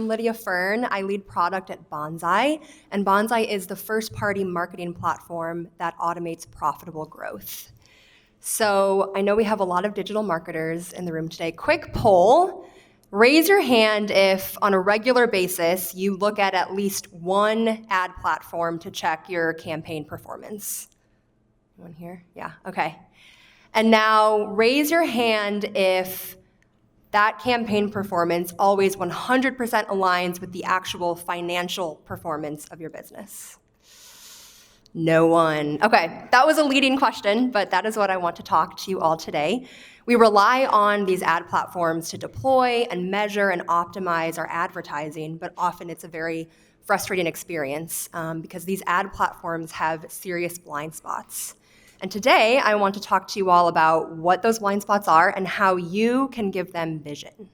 Lydia Fern. I lead product at Bonsai, and Bonsai is the first-party marketing platform that automates profitable growth. So I know we have a lot of digital marketers in the room today. Quick poll. Raise your hand if, on a regular basis, you look at least one ad platform to check your campaign performance. Anyone here? Yeah, okay. And now raise your hand if that campaign performance always 100% aligns with the actual financial performance of your business. No one. Okay, that was a leading question, but that is what I want to talk to you all today. We rely on these ad platforms to deploy and measure and optimize our advertising, but often it's a very frustrating experience because these ad platforms have serious blind spots. And today, I want to talk to you all about what those blind spots are and how you can give them vision.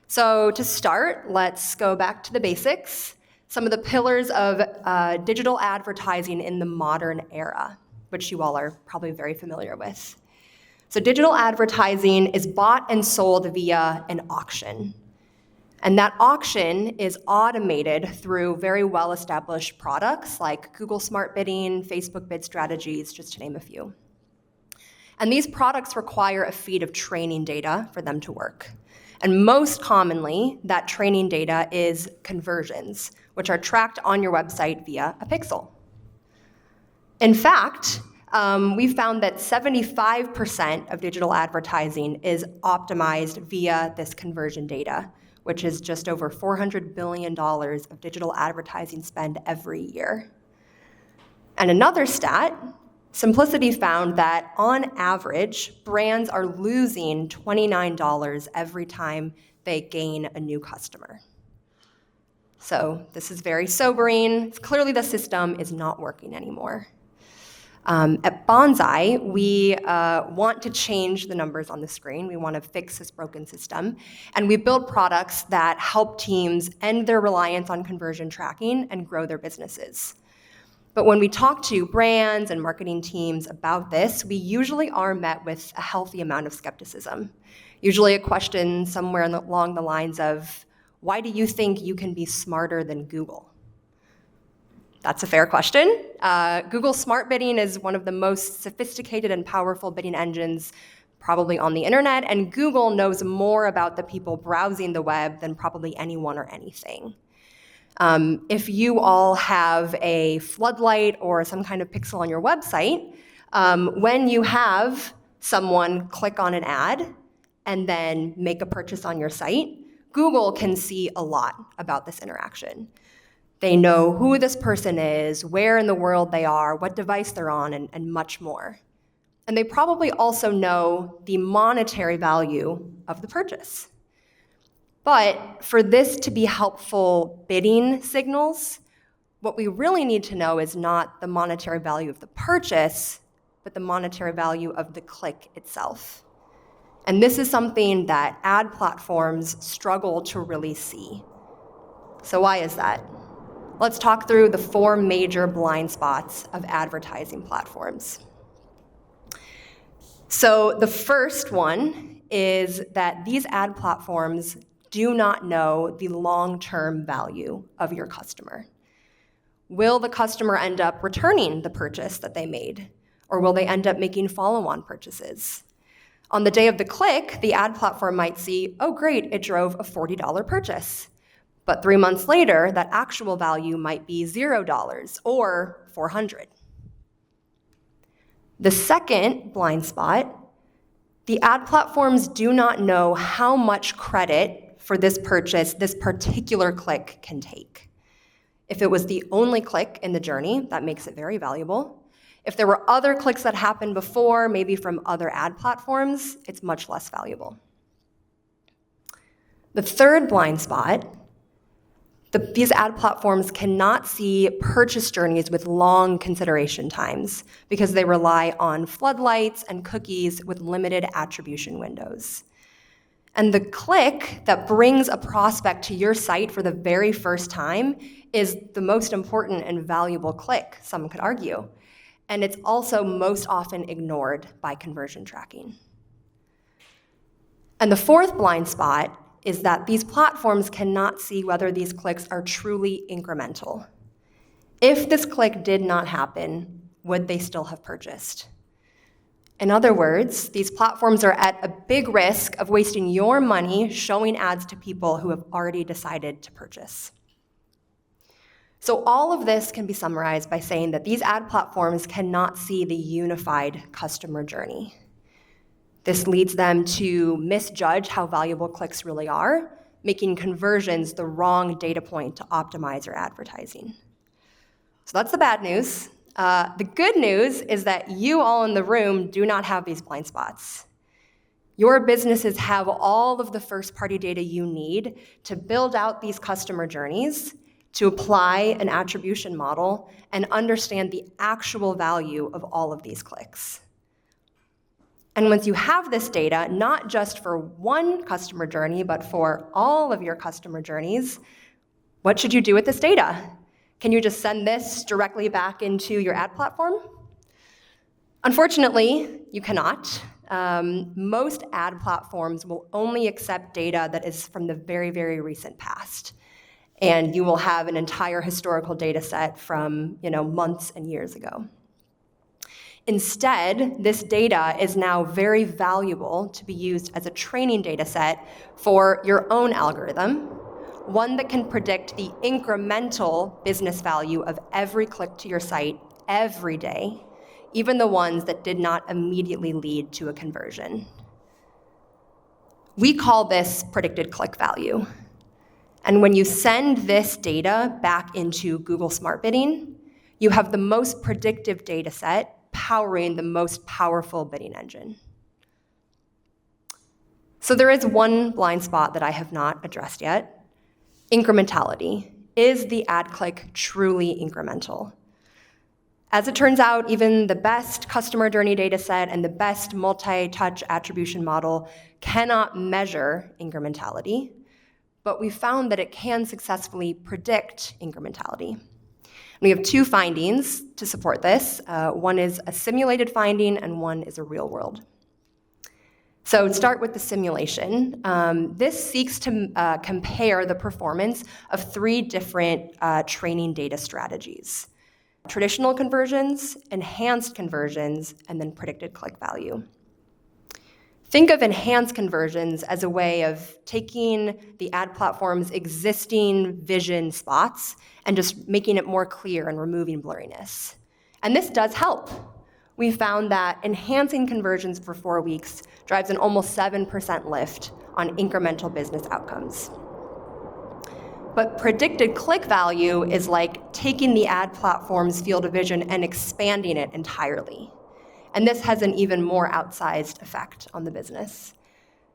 So to start, let's go back to the basics. Some of the pillars of digital advertising in the modern era, which you all are probably very familiar with. So digital advertising is bought and sold via an auction. And that auction is automated through very well-established products like Google Smart Bidding, Facebook Bid Strategies, just to name a few. And these products require a feed of training data for them to work. And most commonly, that training data is conversions, which are tracked on your website via a pixel. In fact, we found that 75% of digital advertising is optimized via this conversion data, which is just over $400 billion of digital advertising spend every year. And another stat, Simplicity found that on average, brands are losing $29 every time they gain a new customer. So this is very sobering. Clearly the system is not working anymore. At Bonsai, we want to change the numbers on the screen. We want to fix this broken system. And we build products that help teams end their reliance on conversion tracking and grow their businesses. But when we talk to brands and marketing teams about this, we usually are met with a healthy amount of skepticism. Usually a question somewhere along the lines of, why do you think you can be smarter than Google? That's a fair question. Google Smart Bidding is one of the most sophisticated and powerful bidding engines probably on the internet, and Google knows more about the people browsing the web than probably anyone or anything. If you all have a floodlight or some kind of pixel on your website, when you have someone click on an ad and then make a purchase on your site, Google can see a lot about this interaction. They know who this person is, where in the world they are, what device they're on, and much more. And they probably also know the monetary value of the purchase. But for this to be helpful bidding signals, what we really need to know is not the monetary value of the purchase, but the monetary value of the click itself. And this is something that ad platforms struggle to really see. So why is that? Let's talk through the 4 major blind spots of advertising platforms. So the first one is that these ad platforms do not know the long-term value of your customer. Will the customer end up returning the purchase that they made? Or will they end up making follow-on purchases? On the day of the click, the ad platform might see, oh great, it drove a $40 purchase. But 3 months later, that actual value might be $0 or $400. The second blind spot, the ad platforms do not know how much credit for this purchase this particular click can take. If it was the only click in the journey, that makes it very valuable. If there were other clicks that happened before, maybe from other ad platforms, it's much less valuable. The third blind spot, these ad platforms cannot see purchase journeys with long consideration times because they rely on floodlights and cookies with limited attribution windows. And the click that brings a prospect to your site for the very first time is the most important and valuable click, some could argue. And it's also most often ignored by conversion tracking. And the fourth blind spot is that these platforms cannot see whether these clicks are truly incremental. If this click did not happen, would they still have purchased? In other words, these platforms are at a big risk of wasting your money showing ads to people who have already decided to purchase. So all of this can be summarized by saying that these ad platforms cannot see the unified customer journey. This leads them to misjudge how valuable clicks really are, making conversions the wrong data point to optimize your advertising. So that's the bad news. The good news is that you all in the room do not have these blind spots. Your businesses have all of the first-party data you need to build out these customer journeys, to apply an attribution model, and understand the actual value of all of these clicks. And once you have this data, not just for one customer journey, but for all of your customer journeys, what should you do with this data? Can you just send this directly back into your ad platform? Unfortunately, you cannot. Most ad platforms will only accept data that is from the very, very recent past. And you will have an entire historical data set from months and years ago. Instead, this data is now very valuable to be used as a training data set for your own algorithm, one that can predict the incremental business value of every click to your site every day, even the ones that did not immediately lead to a conversion. We call this predicted click value. And when you send this data back into Google Smart Bidding, you have the most predictive data set powering the most powerful bidding engine. So there is one blind spot that I have not addressed yet. Incrementality. Is the ad click truly incremental? As it turns out, even the best customer journey data set and the best multi-touch attribution model cannot measure incrementality, but we found that it can successfully predict incrementality. We have two findings to support this. One is a simulated finding and one is a real world. So start with the simulation. This seeks to compare the performance of three different training data strategies: traditional conversions, enhanced conversions, and then predicted click value. Think of enhanced conversions as a way of taking the ad platform's existing vision spots and just making it more clear and removing blurriness. And this does help. We found that enhancing conversions for 4 weeks drives an almost 7% lift on incremental business outcomes. But predicted click value is like taking the ad platform's field of vision and expanding it entirely. And this has an even more outsized effect on the business.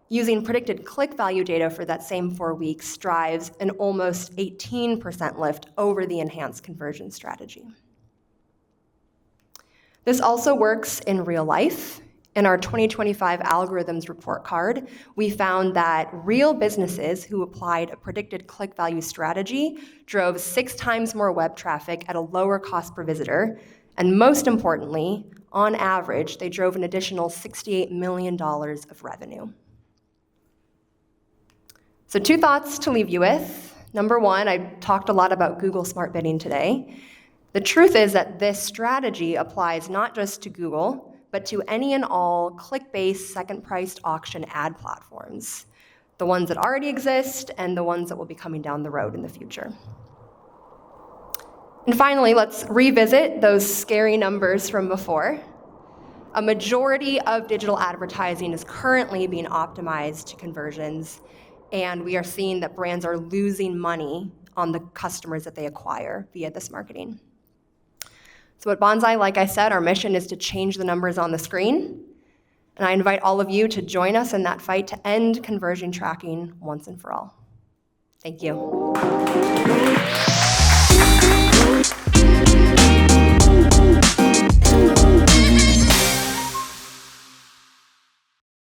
Using predicted click value data for that same 4 weeks drives an almost 18% lift over the enhanced conversion strategy. This also works in real life. In our 2025 algorithms report card, we found that real businesses who applied a predicted click value strategy drove 6 times more web traffic at a lower cost per visitor, and most importantly, on average, they drove an additional $68 million of revenue. So 2 thoughts to leave you with. Number 1, I talked a lot about Google Smart Bidding today. The truth is that this strategy applies not just to Google, but to any and all click-based second-priced auction ad platforms, the ones that already exist and the ones that will be coming down the road in the future. And finally, let's revisit those scary numbers from before. A majority of digital advertising is currently being optimized to conversions, and we are seeing that brands are losing money on the customers that they acquire via this marketing. So at Bonsai, like I said, our mission is to change the numbers on the screen, and I invite all of you to join us in that fight to end conversion tracking once and for all. Thank you.